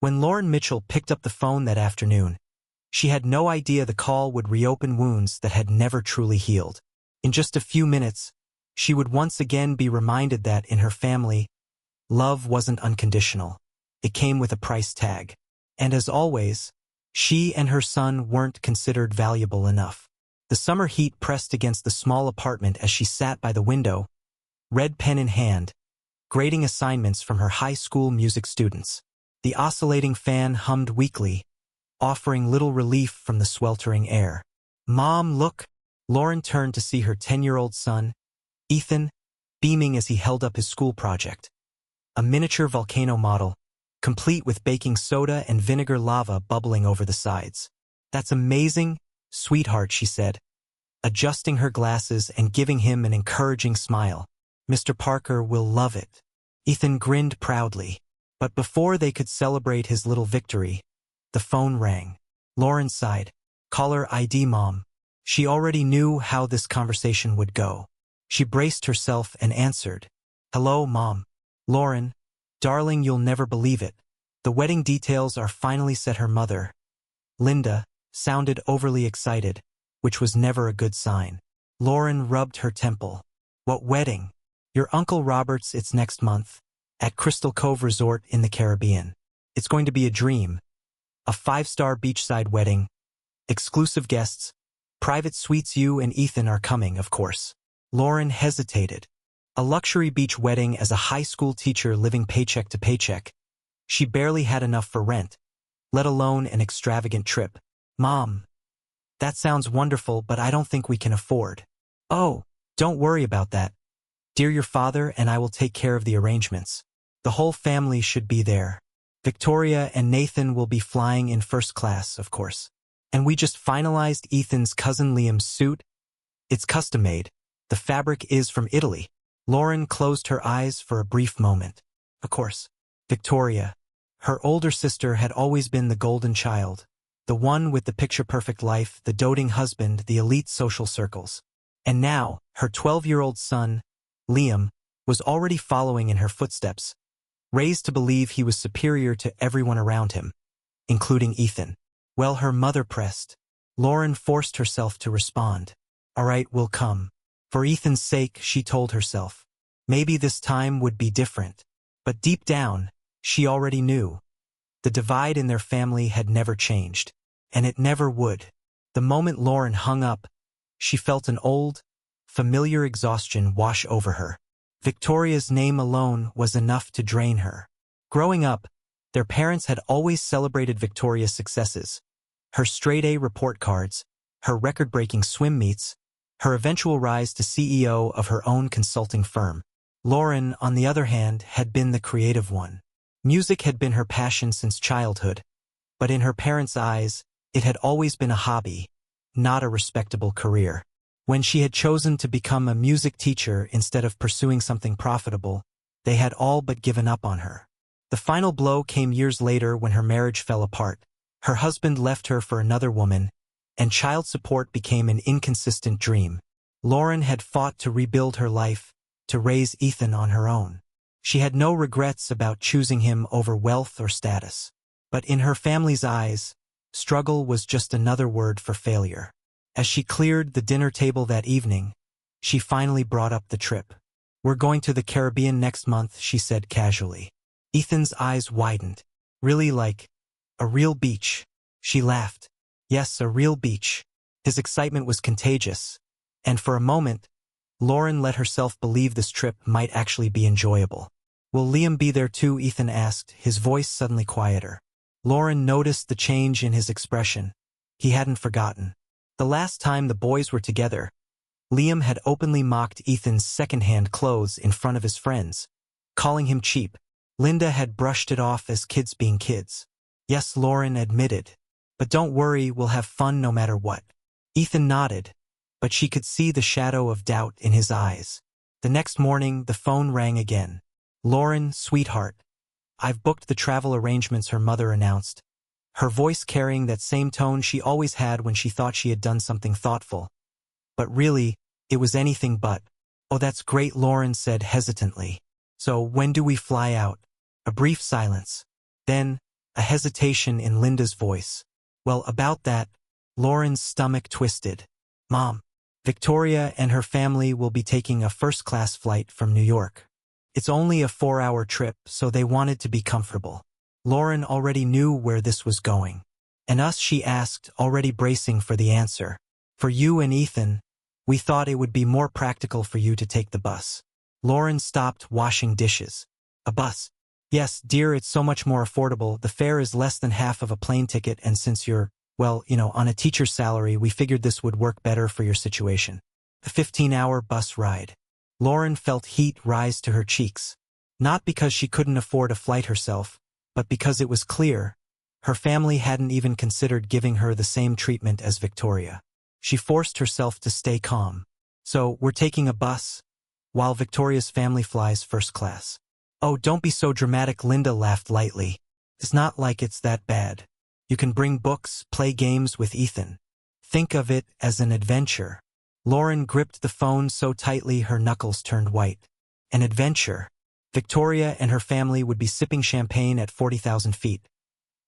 When Lauren Mitchell picked up the phone that afternoon, she had no idea the call would reopen wounds that had never truly healed. In just a few minutes, she would once again be reminded that, in her family, love wasn't unconditional. It came with a price tag. And as always, she and her son weren't considered valuable enough. The summer heat pressed against the small apartment as she sat by the window, red pen in hand, grading assignments from her high school music students. The oscillating fan hummed weakly, offering little relief from the sweltering air. "Mom, look!" Lauren turned to see her 10-year-old son, Ethan, beaming as he held up his school project. A miniature volcano model, complete with baking soda and vinegar lava bubbling over the sides. "That's amazing, sweetheart," she said, adjusting her glasses and giving him an encouraging smile. "Mr. Parker will love it." Ethan grinned proudly. But before they could celebrate his little victory, the phone rang. Lauren sighed. "Caller ID, Mom." She already knew how this conversation would go. She braced herself and answered. "Hello, Mom." "Lauren, darling, you'll never believe it. The wedding details are finally set." Her mother, Linda, sounded overly excited, which was never a good sign. Lauren rubbed her temple. "What wedding?" "Your Uncle Robert's. It's next month, at Crystal Cove Resort in the Caribbean. It's going to be a dream. A 5-star beachside wedding, exclusive guests, private suites. You and Ethan are coming, of course." Lauren hesitated. A luxury beach wedding as a high school teacher living paycheck to paycheck. She barely had enough for rent, let alone an extravagant trip. "Mom, that sounds wonderful, but I don't think we can afford." "Oh, don't worry about that. Dear, your father and I will take care of the arrangements. The whole family should be there. Victoria and Nathan will be flying in first class, of course. And we just finalized Ethan's cousin Liam's suit. It's custom-made. The fabric is from Italy." Lauren closed her eyes for a brief moment. Of course, Victoria, her older sister, had always been the golden child, the one with the picture-perfect life, the doting husband, the elite social circles. And now, her 12-year-old son, Liam, was already following in her footsteps, raised to believe he was superior to everyone around him, including Ethan. Well, her mother pressed. Lauren forced herself to respond. "All right, we'll come." For Ethan's sake, she told herself. Maybe this time would be different. But deep down, she already knew. The divide in their family had never changed. And it never would. The moment Lauren hung up, she felt an old, familiar exhaustion wash over her. Victoria's name alone was enough to drain her. Growing up, their parents had always celebrated Victoria's successes. Her straight-A report cards, her record-breaking swim meets, her eventual rise to CEO of her own consulting firm. Lauren, on the other hand, had been the creative one. Music had been her passion since childhood, but in her parents' eyes, it had always been a hobby, not a respectable career. When she had chosen to become a music teacher instead of pursuing something profitable, they had all but given up on her. The final blow came years later when her marriage fell apart. Her husband left her for another woman, and child support became an inconsistent dream. Lauren had fought to rebuild her life, to raise Ethan on her own. She had no regrets about choosing him over wealth or status. But in her family's eyes, struggle was just another word for failure. As she cleared the dinner table that evening, she finally brought up the trip. "We're going to the Caribbean next month," she said casually. Ethan's eyes widened. "Really, like a real beach?" She laughed. "Yes, a real beach." His excitement was contagious, and for a moment, Lauren let herself believe this trip might actually be enjoyable. "Will Liam be there too?" Ethan asked, his voice suddenly quieter. Lauren noticed the change in his expression. He hadn't forgotten. The last time the boys were together, Liam had openly mocked Ethan's second-hand clothes in front of his friends, calling him cheap. Linda had brushed it off as kids being kids. "Yes," Lauren admitted. "But don't worry, we'll have fun no matter what." Ethan nodded, but she could see the shadow of doubt in his eyes. The next morning, the phone rang again. "Lauren, sweetheart, I've booked the travel arrangements," her mother announced, her voice carrying that same tone she always had when she thought she had done something thoughtful. But really, it was anything but. "Oh, that's great," Lauren said hesitantly. "So when do we fly out?" A brief silence. Then, a hesitation in Linda's voice. Well, about that, Lauren's stomach twisted. Mom, Victoria and her family will be taking a first-class flight from New York. It's only a 4-hour trip, so they wanted to be comfortable. Lauren already knew where this was going. And us, she asked, already bracing for the answer. For you and Ethan, we thought it would be more practical for you to take the bus. Lauren stopped washing dishes. A bus? Yes, dear, it's so much more affordable. The fare is less than half of a plane ticket, and since you're, well, on a teacher's salary, we figured this would work better for your situation. The 15-hour bus ride. Lauren felt heat rise to her cheeks. Not because she couldn't afford a flight herself, but because it was clear her family hadn't even considered giving her the same treatment as Victoria. She forced herself to stay calm. So, we're taking a bus, while Victoria's family flies first class. Oh, don't be so dramatic, Linda laughed lightly. It's not like it's that bad. You can bring books, play games with Ethan. Think of it as an adventure. Lauren gripped the phone so tightly her knuckles turned white. An adventure. Victoria and her family would be sipping champagne at 40,000 feet,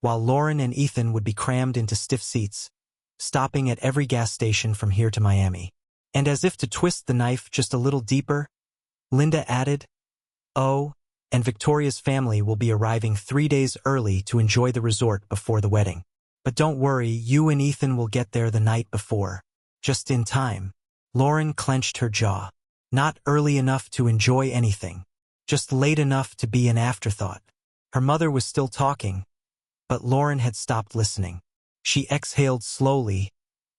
while Lauren and Ethan would be crammed into stiff seats, stopping at every gas station from here to Miami. And as if to twist the knife just a little deeper, Linda added, oh, and Victoria's family will be arriving 3 days early to enjoy the resort before the wedding. But don't worry, you and Ethan will get there the night before. Just in time. Lauren clenched her jaw. Not early enough to enjoy anything. Just late enough to be an afterthought. Her mother was still talking, but Lauren had stopped listening. She exhaled slowly,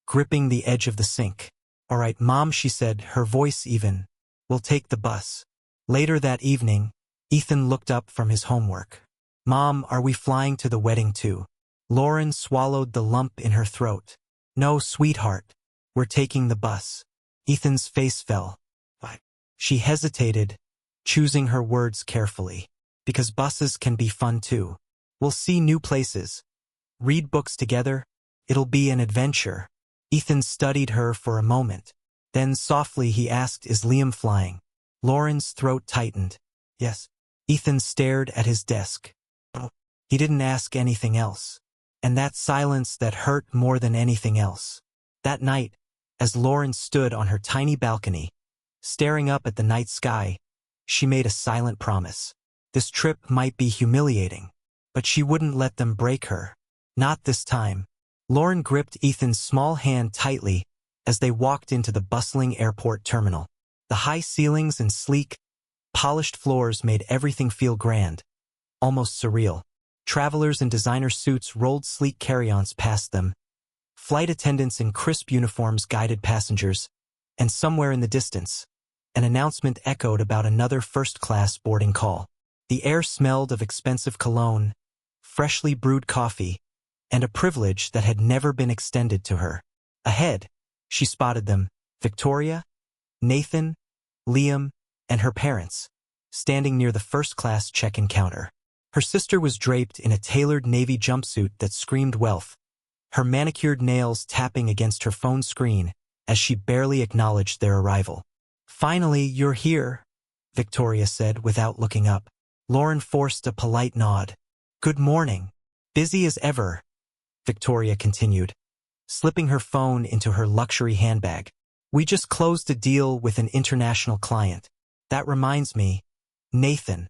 gripping the edge of the sink. All right, Mom, she said, her voice even. We'll take the bus. Later that evening, Ethan looked up from his homework. Mom, are we flying to the wedding too? Lauren swallowed the lump in her throat. No, sweetheart. We're taking the bus. Ethan's face fell. What? She hesitated, choosing her words carefully. Because buses can be fun too. We'll see new places. Read books together. It'll be an adventure. Ethan studied her for a moment. Then softly he asked, is Liam flying? Lauren's throat tightened. Yes. Ethan stared at his desk. Oh. He didn't ask anything else. And that silence that hurt more than anything else. That night, as Lauren stood on her tiny balcony, staring up at the night sky, she made a silent promise. This trip might be humiliating, but she wouldn't let them break her. Not this time. Lauren gripped Ethan's small hand tightly as they walked into the bustling airport terminal. The high ceilings and sleek, polished floors made everything feel grand, almost surreal. Travelers in designer suits rolled sleek carry-ons past them. Flight attendants in crisp uniforms guided passengers, and somewhere in the distance, an announcement echoed about another first-class boarding call. The air smelled of expensive cologne, freshly brewed coffee, and a privilege that had never been extended to her. Ahead, she spotted them, Victoria, Nathan, Liam, and her parents, standing near the first-class check-in counter. Her sister was draped in a tailored navy jumpsuit that screamed wealth, her manicured nails tapping against her phone screen as she barely acknowledged their arrival. Finally, you're here, Victoria said without looking up. Lauren forced a polite nod. Good morning. Busy as ever, Victoria continued, slipping her phone into her luxury handbag. We just closed a deal with an international client. That reminds me, Nathan.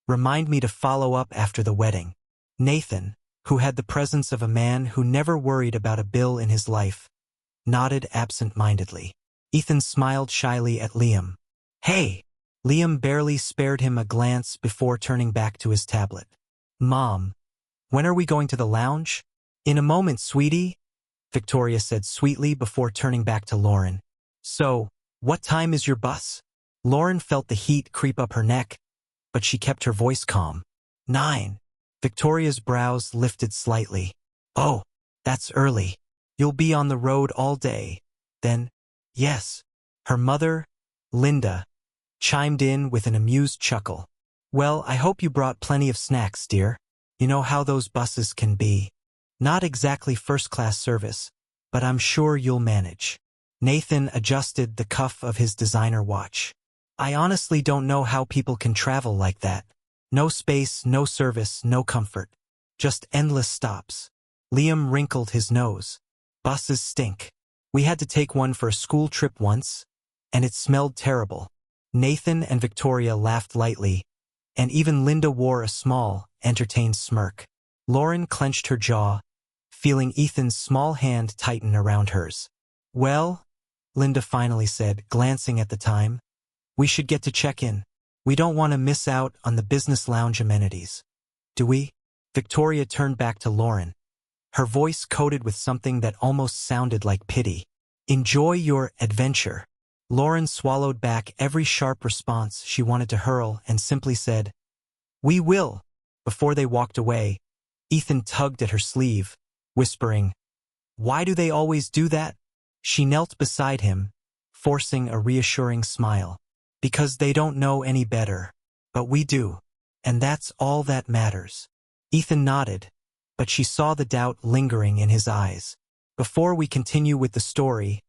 Remind me to follow up after the wedding. Nathan, who had the presence of a man who never worried about a bill in his life, nodded absent-mindedly. Ethan smiled shyly at Liam. Hey! Liam barely spared him a glance before turning back to his tablet. Mom, when are we going to the lounge? In a moment, sweetie, Victoria said sweetly before turning back to Lauren. So, what time is your bus? Lauren felt the heat creep up her neck, but she kept her voice calm. 9. Victoria's brows lifted slightly. Oh, that's early. You'll be on the road all day. Then, yes. Her mother, Linda, chimed in with an amused chuckle. Well, I hope you brought plenty of snacks, dear. You know how those buses can be. Not exactly first-class service, but I'm sure you'll manage. Nathan adjusted the cuff of his designer watch. I honestly don't know how people can travel like that. No space, no service, no comfort. Just endless stops. Liam wrinkled his nose. Buses stink. We had to take one for a school trip once, and it smelled terrible. Nathan and Victoria laughed lightly, and even Linda wore a small, entertained smirk. Lauren clenched her jaw, feeling Ethan's small hand tighten around hers. Well, Linda finally said, glancing at the time, we should get to check in. We don't want to miss out on the business lounge amenities. Do we? Victoria turned back to Lauren, her voice coated with something that almost sounded like pity. Enjoy your adventure. Lauren swallowed back every sharp response she wanted to hurl and simply said, We will. Before they walked away, Ethan tugged at her sleeve, whispering, Why do they always do that? She knelt beside him, forcing a reassuring smile. Because they don't know any better. But we do. And that's all that matters. Ethan nodded, but she saw the doubt lingering in his eyes. Before we continue with the story,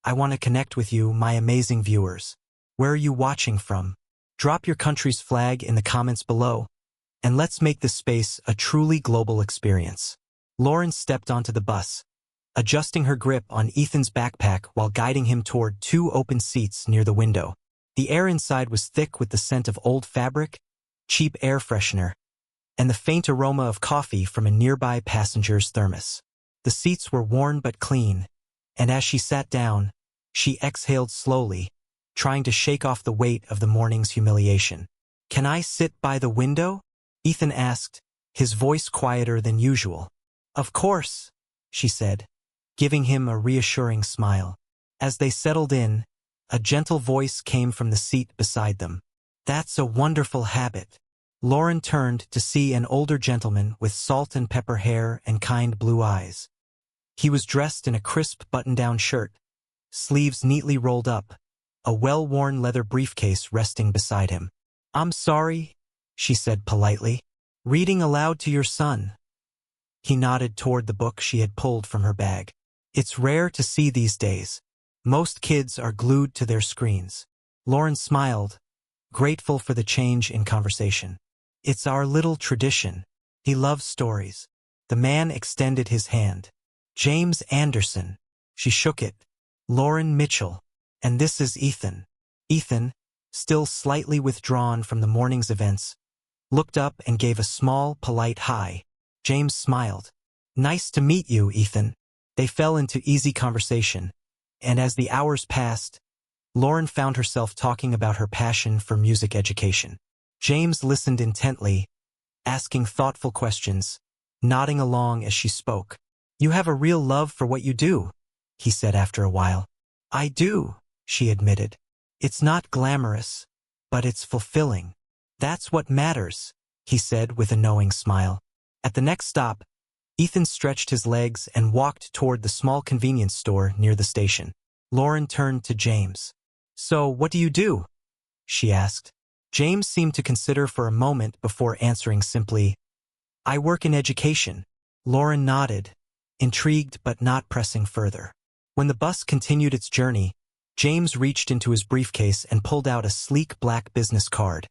I want to connect with you, my amazing viewers. Where are you watching from? Drop your country's flag in the comments below, and let's make this space a truly global experience. Lauren stepped onto the bus, adjusting her grip on Ethan's backpack while guiding him toward two open seats near the window. The air inside was thick with the scent of old fabric, cheap air freshener, and the faint aroma of coffee from a nearby passenger's thermos. The seats were worn but clean, and as she sat down, she exhaled slowly, trying to shake off the weight of the morning's humiliation. Can I sit by the window? Ethan asked, his voice quieter than usual. Of course, she said, giving him a reassuring smile. As they settled in, a gentle voice came from the seat beside them. That's a wonderful habit. Lauren turned to see an older gentleman with salt and pepper hair and kind blue eyes. He was dressed in a crisp button-down shirt, sleeves neatly rolled up, a well-worn leather briefcase resting beside him. I'm sorry, she said politely. Reading aloud to your son. He nodded toward the book she had pulled from her bag. It's rare to see these days. Most kids are glued to their screens. Lauren smiled, grateful for the change in conversation. It's our little tradition. He loves stories. The man extended his hand. James Anderson. She shook it. Lauren Mitchell. And this is Ethan. Ethan, still slightly withdrawn from the morning's events, looked up and gave a small, polite hi. James smiled. Nice to meet you, Ethan. They fell into easy conversation, and as the hours passed, Lauren found herself talking about her passion for music education. James listened intently, asking thoughtful questions, nodding along as she spoke. You have a real love for what you do, he said after a while. I do, she admitted. It's not glamorous, but it's fulfilling. That's what matters, he said with a knowing smile. At the next stop, Ethan stretched his legs and walked toward the small convenience store near the station. Lauren turned to James. So, what do you do? She asked. James seemed to consider for a moment before answering simply, I work in education. Lauren nodded, intrigued but not pressing further. When the bus continued its journey, James reached into his briefcase and pulled out a sleek black business card,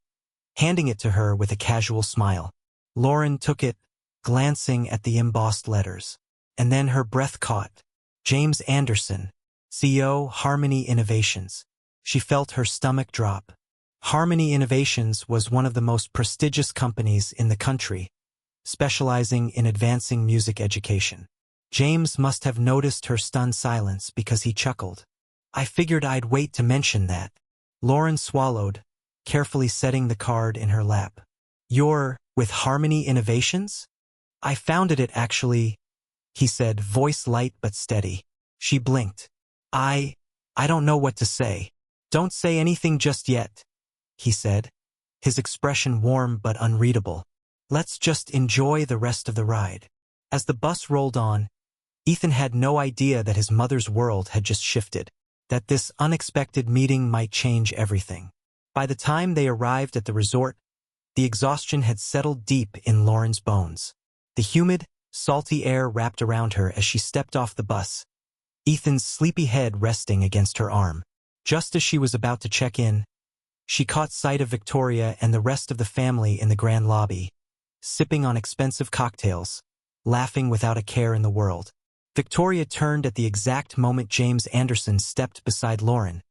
handing it to her with a casual smile. Lauren took it, glancing at the embossed letters. And then her breath caught. James Anderson, CEO, Harmony Innovations. She felt her stomach drop. Harmony Innovations was one of the most prestigious companies in the country, specializing in advancing music education. James must have noticed her stunned silence because he chuckled. I figured I'd wait to mention that. Lauren swallowed, carefully setting the card in her lap. You're with Harmony Innovations? I founded it actually, he said, voice light but steady. She blinked. I don't know what to say. Don't say anything just yet, he said, his expression warm but unreadable. Let's just enjoy the rest of the ride. As the bus rolled on, Ethan had no idea that his mother's world had just shifted, that this unexpected meeting might change everything. By the time they arrived at the resort, the exhaustion had settled deep in Lauren's bones. The humid, salty air wrapped around her as she stepped off the bus, Ethan's sleepy head resting against her arm. Just as she was about to check in, she caught sight of Victoria and the rest of the family in the grand lobby, sipping on expensive cocktails, laughing without a care in the world. Victoria turned at the exact moment James Anderson stepped beside Lauren,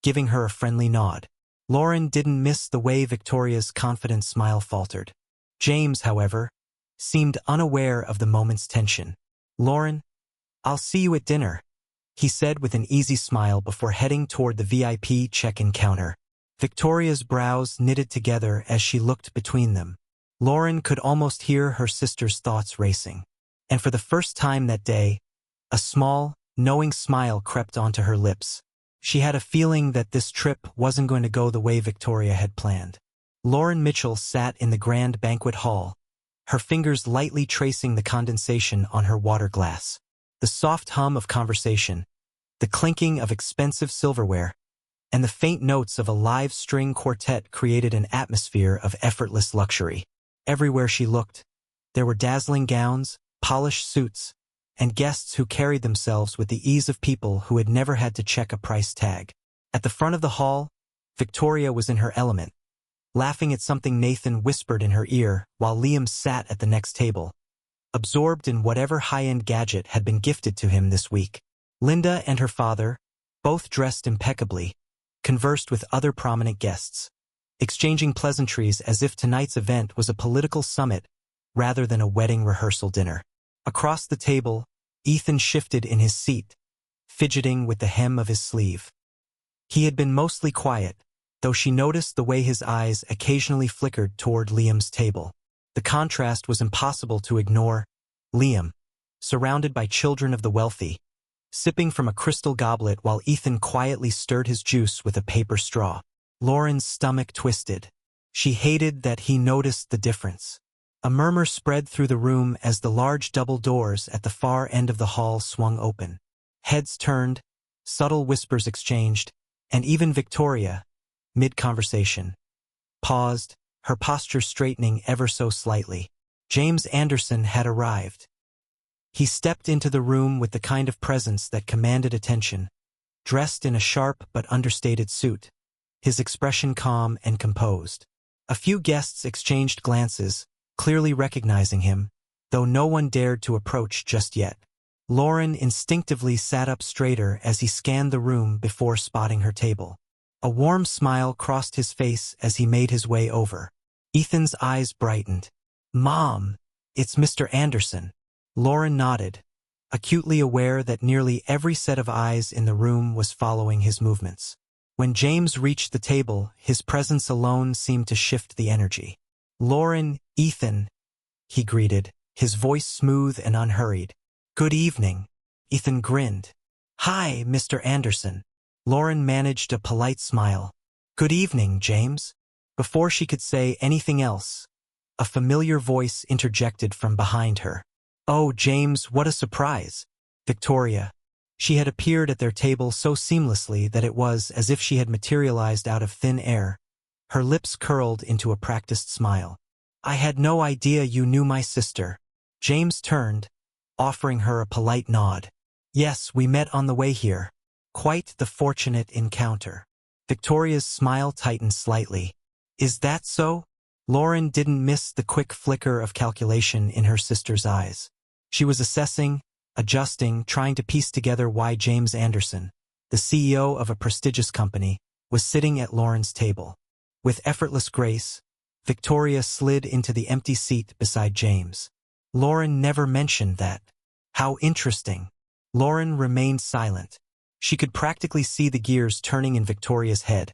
giving her a friendly nod. Lauren didn't miss the way Victoria's confident smile faltered. James, however, seemed unaware of the moment's tension. "Lauren, I'll see you at dinner," he said with an easy smile before heading toward the VIP check-in counter. Victoria's brows knitted together as she looked between them. Lauren could almost hear her sister's thoughts racing. And for the first time that day, a small, knowing smile crept onto her lips. She had a feeling that this trip wasn't going to go the way Victoria had planned. Lauren Mitchell sat in the grand banquet hall, her fingers lightly tracing the condensation on her water glass. The soft hum of conversation, the clinking of expensive silverware, and the faint notes of a live string quartet created an atmosphere of effortless luxury. Everywhere she looked, there were dazzling gowns, polished suits, and guests who carried themselves with the ease of people who had never had to check a price tag. At the front of the hall, Victoria was in her element, laughing at something Nathan whispered in her ear while Liam sat at the next table, absorbed in whatever high-end gadget had been gifted to him this week. Linda and her father, both dressed impeccably, conversed with other prominent guests, exchanging pleasantries as if tonight's event was a political summit rather than a wedding rehearsal dinner. Across the table, Ethan shifted in his seat, fidgeting with the hem of his sleeve. He had been mostly quiet, though she noticed the way his eyes occasionally flickered toward Liam's table. The contrast was impossible to ignore. Liam, surrounded by children of the wealthy, sipping from a crystal goblet while Ethan quietly stirred his juice with a paper straw. Lauren's stomach twisted. She hated that he noticed the difference. A murmur spread through the room as the large double doors at the far end of the hall swung open. Heads turned, subtle whispers exchanged, and even Victoria, mid-conversation, paused, her posture straightening ever so slightly. James Anderson had arrived. He stepped into the room with the kind of presence that commanded attention, dressed in a sharp but understated suit, his expression calm and composed. A few guests exchanged glances, clearly recognizing him, though no one dared to approach just yet. Lauren instinctively sat up straighter as he scanned the room before spotting her table. A warm smile crossed his face as he made his way over. Ethan's eyes brightened. "Mom, it's Mr. Anderson." Lauren nodded, acutely aware that nearly every set of eyes in the room was following his movements. When James reached the table, his presence alone seemed to shift the energy. "Lauren, Ethan," he greeted, his voice smooth and unhurried. "Good evening." Ethan grinned. "Hi, Mr. Anderson." Lauren managed a polite smile. "Good evening, James." Before she could say anything else, a familiar voice interjected from behind her. "Oh, James, what a surprise." Victoria. She had appeared at their table so seamlessly that it was as if she had materialized out of thin air, her lips curled into a practiced smile. "I had no idea you knew my sister." James turned, offering her a polite nod. "Yes, we met on the way here. Quite the fortunate encounter." Victoria's smile tightened slightly. "Is that so?" Lauren didn't miss the quick flicker of calculation in her sister's eyes. She was assessing, adjusting, trying to piece together why James Anderson, the CEO of a prestigious company, was sitting at Lauren's table. With effortless grace, Victoria slid into the empty seat beside James. "Lauren never mentioned that." "How interesting." Lauren remained silent. She could practically see the gears turning in Victoria's head,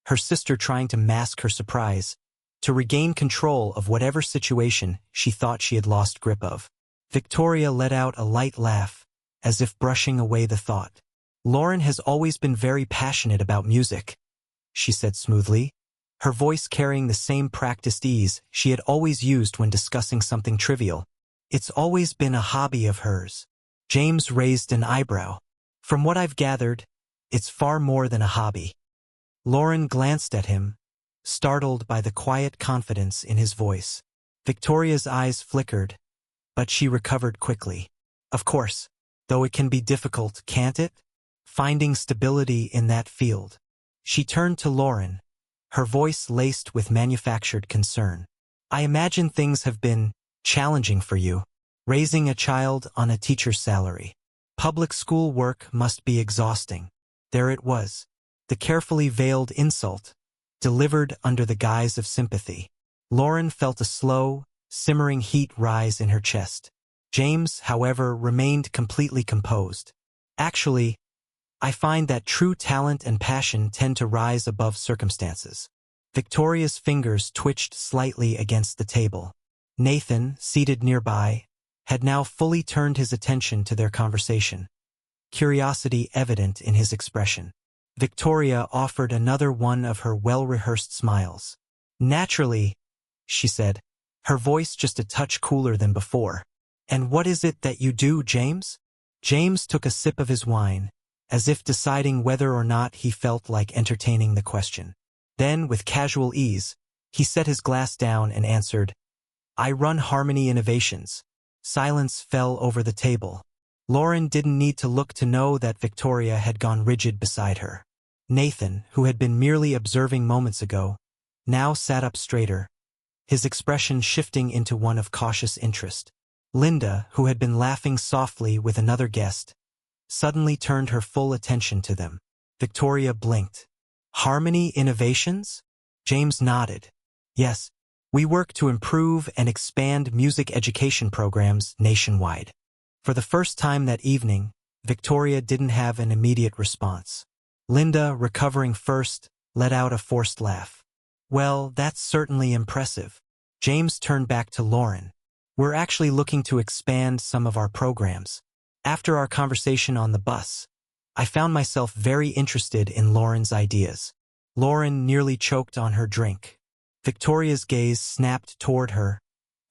her sister trying to mask her surprise, to regain control of whatever situation she thought she had lost grip of. Victoria let out a light laugh, as if brushing away the thought. "Lauren has always been very passionate about music," she said smoothly, her voice carrying the same practiced ease she had always used when discussing something trivial. "It's always been a hobby of hers." James raised an eyebrow. "From what I've gathered, it's far more than a hobby." Lauren glanced at him, startled by the quiet confidence in his voice. Victoria's eyes flickered, but she recovered quickly. "Of course, though it can be difficult, can't it? Finding stability in that field." She turned to Lauren, her voice laced with manufactured concern. I imagine things have been challenging for you. Raising a child on a teacher's salary. Public school work must be exhausting. There it was. The carefully veiled insult, delivered under the guise of sympathy. Lauren felt a slow, simmering heat rise in her chest. James, however, remained completely composed. Actually, I find that true talent and passion tend to rise above circumstances. Victoria's fingers twitched slightly against the table. Nathan, seated nearby, had now fully turned his attention to their conversation, curiosity evident in his expression. Victoria offered another one of her well-rehearsed smiles. Naturally, she said, her voice just a touch cooler than before. And what is it that you do, James? James took a sip of his wine, as if deciding whether or not he felt like entertaining the question. Then, with casual ease, he set his glass down and answered, I run Harmony Innovations. Silence fell over the table. Lauren didn't need to look to know that Victoria had gone rigid beside her. Nathan, who had been merely observing moments ago, now sat up straighter, his expression shifting into one of cautious interest. Linda, who had been laughing softly with another guest, suddenly turned her full attention to them. Victoria blinked. Harmony Innovations? James nodded. Yes. We work to improve and expand music education programs nationwide. For the first time that evening, Victoria didn't have an immediate response. Linda, recovering first, let out a forced laugh. Well, that's certainly impressive. James turned back to Lauren. We're actually looking to expand some of our programs. After our conversation on the bus, I found myself very interested in Lauren's ideas. Lauren nearly choked on her drink. Victoria's gaze snapped toward her,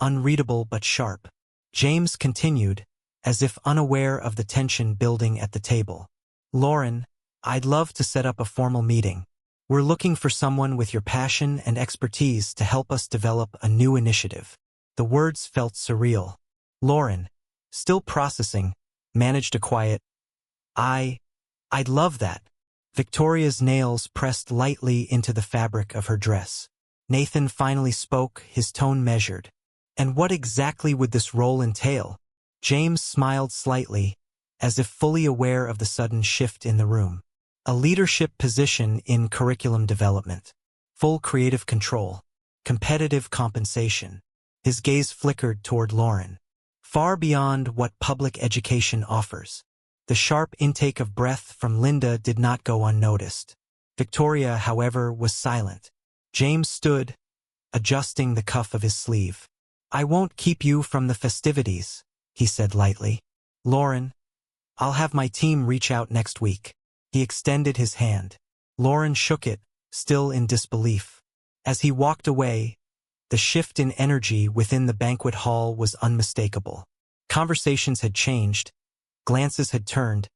unreadable but sharp. James continued, as if unaware of the tension building at the table. Lauren, I'd love to set up a formal meeting. We're looking for someone with your passion and expertise to help us develop a new initiative. The words felt surreal. Lauren, still processing, managed a quiet, I'd love that. Victoria's nails pressed lightly into the fabric of her dress. Nathan finally spoke, his tone measured. And what exactly would this role entail? James smiled slightly, as if fully aware of the sudden shift in the room. A leadership position in curriculum development. Full creative control. Competitive compensation. His gaze flickered toward Lauren. Far beyond what public education offers. The sharp intake of breath from Linda did not go unnoticed. Victoria, however, was silent. James stood, adjusting the cuff of his sleeve. I won't keep you from the festivities, he said lightly. Lauren, I'll have my team reach out next week. He extended his hand. Lauren shook it, still in disbelief. As he walked away, the shift in energy within the banquet hall was unmistakable. Conversations had changed, glances had turned,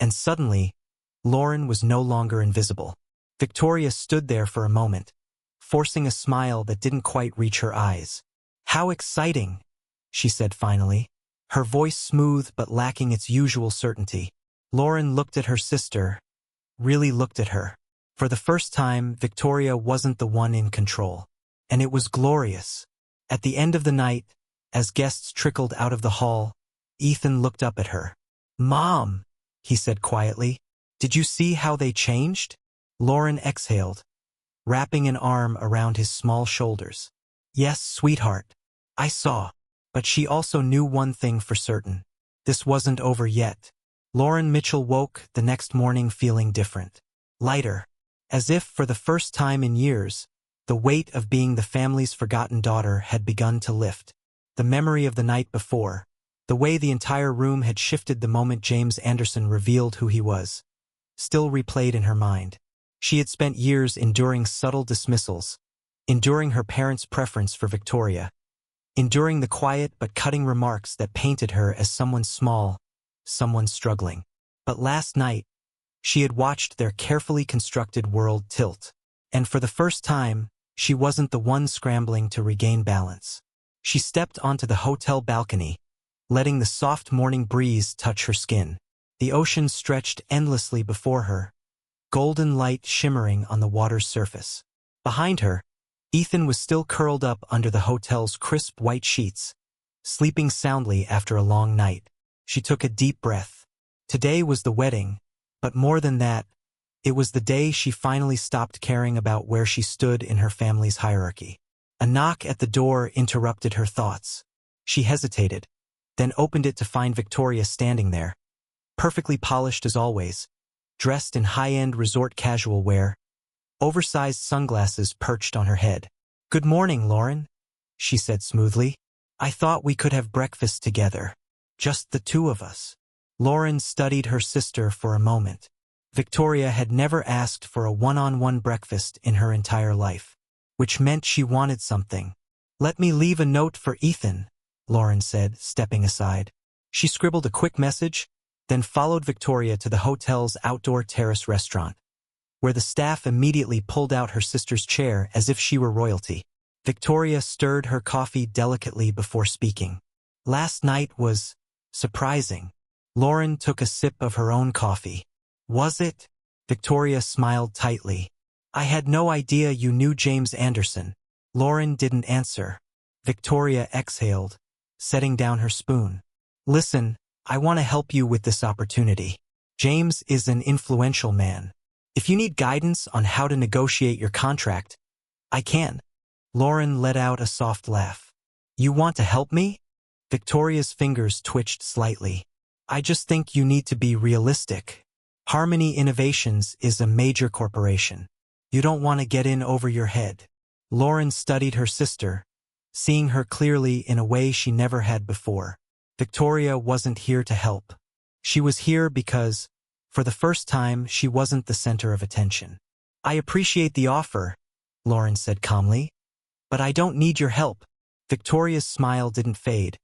and suddenly, Lauren was no longer invisible. Victoria stood there for a moment, forcing a smile that didn't quite reach her eyes. How exciting, she said finally, her voice smooth but lacking its usual certainty. Lauren looked at her sister, really looked at her. For the first time, Victoria wasn't the one in control. And it was glorious. At the end of the night, as guests trickled out of the hall, Ethan looked up at her. Mom, he said quietly, did you see how they changed? Lauren exhaled, wrapping an arm around his small shoulders. Yes, sweetheart, I saw. But she also knew one thing for certain. This wasn't over yet. Lauren Mitchell woke the next morning feeling different. Lighter. As if for the first time in years, the weight of being the family's forgotten daughter had begun to lift. The memory of the night before, the way the entire room had shifted the moment James Anderson revealed who he was, still replayed in her mind. She had spent years enduring subtle dismissals, enduring her parents' preference for Victoria, enduring the quiet but cutting remarks that painted her as someone small, someone struggling. But last night, she had watched their carefully constructed world tilt. And for the first time, she wasn't the one scrambling to regain balance. She stepped onto the hotel balcony, letting the soft morning breeze touch her skin. The ocean stretched endlessly before her, golden light shimmering on the water's surface. Behind her, Ethan was still curled up under the hotel's crisp white sheets, sleeping soundly after a long night. She took a deep breath. Today was the wedding, but more than that, it was the day she finally stopped caring about where she stood in her family's hierarchy. A knock at the door interrupted her thoughts. She hesitated, then opened it to find Victoria standing there, perfectly polished as always, dressed in high-end resort casual wear, oversized sunglasses perched on her head. "Good morning, Lauren," she said smoothly. "I thought we could have breakfast together. Just the two of us." Lauren studied her sister for a moment. Victoria had never asked for a one-on-one breakfast in her entire life, which meant she wanted something. "Let me leave a note for Ethan," Lauren said, stepping aside. She scribbled a quick message, then followed Victoria to the hotel's outdoor terrace restaurant, where the staff immediately pulled out her sister's chair as if she were royalty. Victoria stirred her coffee delicately before speaking. "Last night was surprising." Lauren took a sip of her own coffee. "Was it?" Victoria smiled tightly. "I had no idea you knew James Anderson." Lauren didn't answer. Victoria exhaled, setting down her spoon. "Listen, I want to help you with this opportunity. James is an influential man. If you need guidance on how to negotiate your contract, I can." Lauren let out a soft laugh. "You want to help me?" Victoria's fingers twitched slightly. "I just think you need to be realistic. Harmony Innovations is a major corporation. You don't want to get in over your head." Lauren studied her sister, seeing her clearly in a way she never had before. Victoria wasn't here to help. She was here because, for the first time, she wasn't the center of attention. "I appreciate the offer," Lauren said calmly, "but I don't need your help." Victoria's smile didn't fade,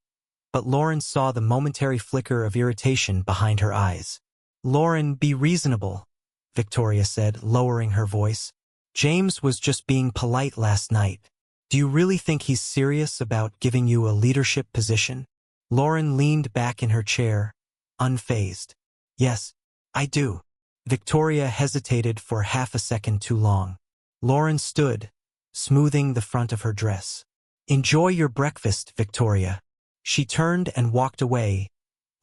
but Lauren saw the momentary flicker of irritation behind her eyes. "Lauren, be reasonable," Victoria said, lowering her voice. "James was just being polite last night. Do you really think he's serious about giving you a leadership position?" Lauren leaned back in her chair, unfazed. "Yes, I do." Victoria hesitated for half a second too long. Lauren stood, smoothing the front of her dress. "Enjoy your breakfast, Victoria." She turned and walked away,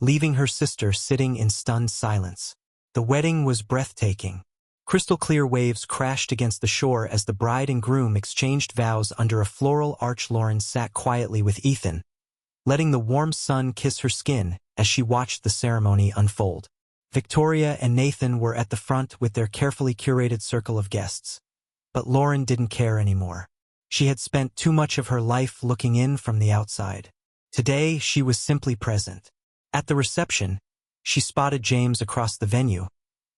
leaving her sister sitting in stunned silence. The wedding was breathtaking. Crystal-clear waves crashed against the shore as the bride and groom exchanged vows under a floral arch. Lauren sat quietly with Ethan, letting the warm sun kiss her skin as she watched the ceremony unfold. Victoria and Nathan were at the front with their carefully curated circle of guests. But Lauren didn't care anymore. She had spent too much of her life looking in from the outside. Today, she was simply present. At the reception, she spotted James across the venue,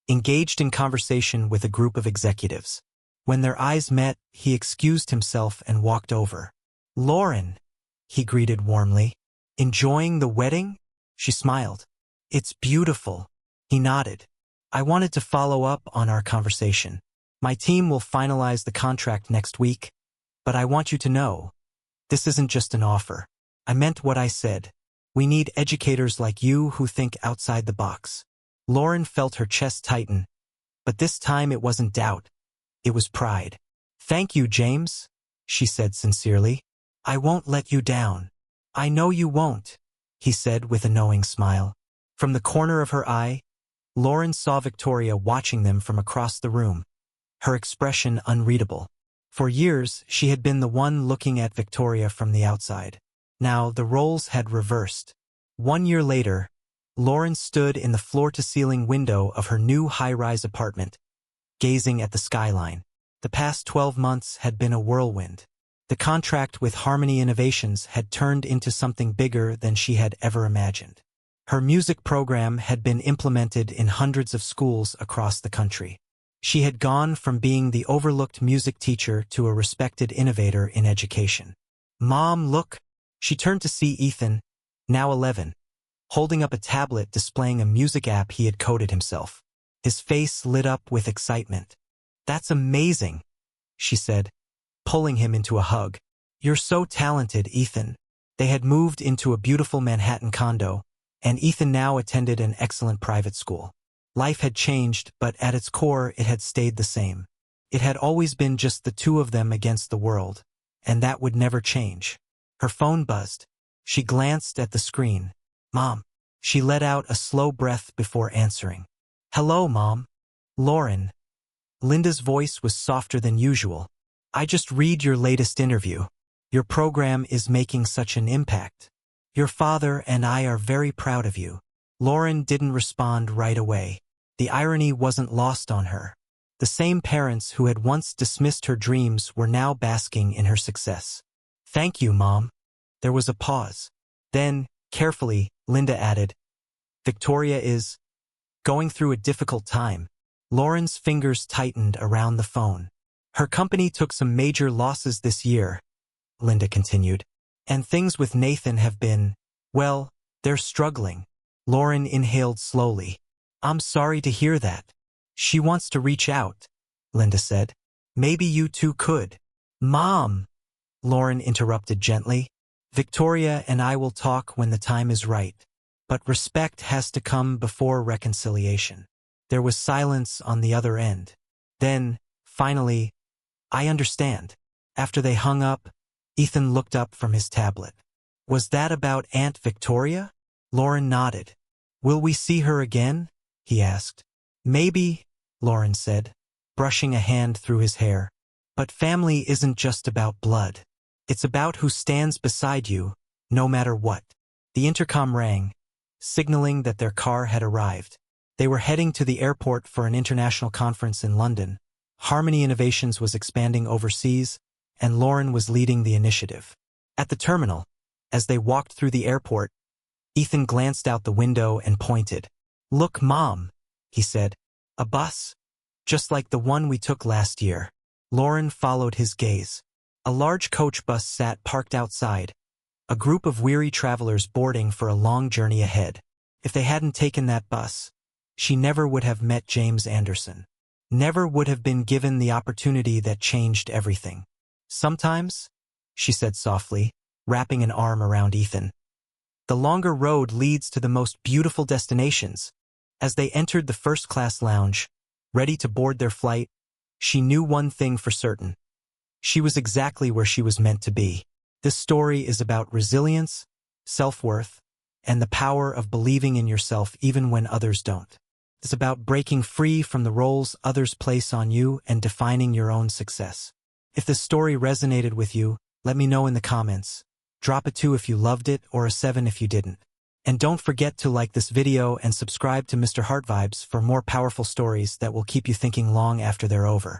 engaged in conversation with a group of executives. When their eyes met, he excused himself and walked over. "Lauren," he greeted warmly. "Enjoying the wedding?" She smiled. "It's beautiful." He nodded. "I wanted to follow up on our conversation. My team will finalize the contract next week, but I want you to know, this isn't just an offer. I meant what I said. We need educators like you who think outside the box." Lauren felt her chest tighten, but this time it wasn't doubt. It was pride. "Thank you, James," she said sincerely. "I won't let you down." "I know you won't," he said with a knowing smile. From the corner of her eye, Lauren saw Victoria watching them from across the room, her expression unreadable. For years, she had been the one looking at Victoria from the outside. Now, the roles had reversed. 1 year later, Lauren stood in the floor-to-ceiling window of her new high-rise apartment, gazing at the skyline. The past 12 months had been a whirlwind. The contract with Harmony Innovations had turned into something bigger than she had ever imagined. Her music program had been implemented in hundreds of schools across the country. She had gone from being the overlooked music teacher to a respected innovator in education. "Mom, look." She turned to see Ethan, now 11, holding up a tablet displaying a music app he had coded himself. His face lit up with excitement. "That's amazing," she said, pulling him into a hug. "You're so talented, Ethan." They had moved into a beautiful Manhattan condo, and Ethan now attended an excellent private school. Life had changed, but at its core it had stayed the same. It had always been just the two of them against the world, and that would never change. Her phone buzzed. She glanced at the screen. Mom. She let out a slow breath before answering. Hello, Mom. Lauren. Linda's voice was softer than usual. I just read your latest interview. Your program is making such an impact. Your father and I are very proud of you. Lauren didn't respond right away. The irony wasn't lost on her. The same parents who had once dismissed her dreams were now basking in her success. Thank you, Mom. There was a pause. Then, carefully, Linda added, Victoria is going through a difficult time. Lauren's fingers tightened around the phone. Her company took some major losses this year, Linda continued, and things with Nathan have been, well, they're struggling. Lauren inhaled slowly. I'm sorry to hear that. She wants to reach out, Linda said. Maybe you two could. Mom, Lauren interrupted gently. Victoria and I will talk when the time is right. But respect has to come before reconciliation. There was silence on the other end. Then, finally, I understand. After they hung up, Ethan looked up from his tablet. Was that about Aunt Victoria? Lauren nodded. Will we see her again? He asked. Maybe, Lauren said, brushing a hand through his hair. But family isn't just about blood. It's about who stands beside you, no matter what. The intercom rang, signaling that their car had arrived. They were heading to the airport for an international conference in London. Harmony Innovations was expanding overseas, and Lauren was leading the initiative. At the terminal, as they walked through the airport, Ethan glanced out the window and pointed. Look, Mom, he said. A bus? Just like the one we took last year. Lauren followed his gaze. A large coach bus sat parked outside, a group of weary travelers boarding for a long journey ahead. If they hadn't taken that bus, she never would have met James Anderson. Never would have been given the opportunity that changed everything. Sometimes, she said softly, wrapping an arm around Ethan, the longer road leads to the most beautiful destinations. As they entered the first-class lounge, ready to board their flight, she knew one thing for certain. She was exactly where she was meant to be. This story is about resilience, self-worth, and the power of believing in yourself even when others don't. It's about breaking free from the roles others place on you and defining your own success. If this story resonated with you, let me know in the comments. Drop a 2 if you loved it or a 7 if you didn't. And don't forget to like this video and subscribe to Mr. HeartVibes for more powerful stories that will keep you thinking long after they're over.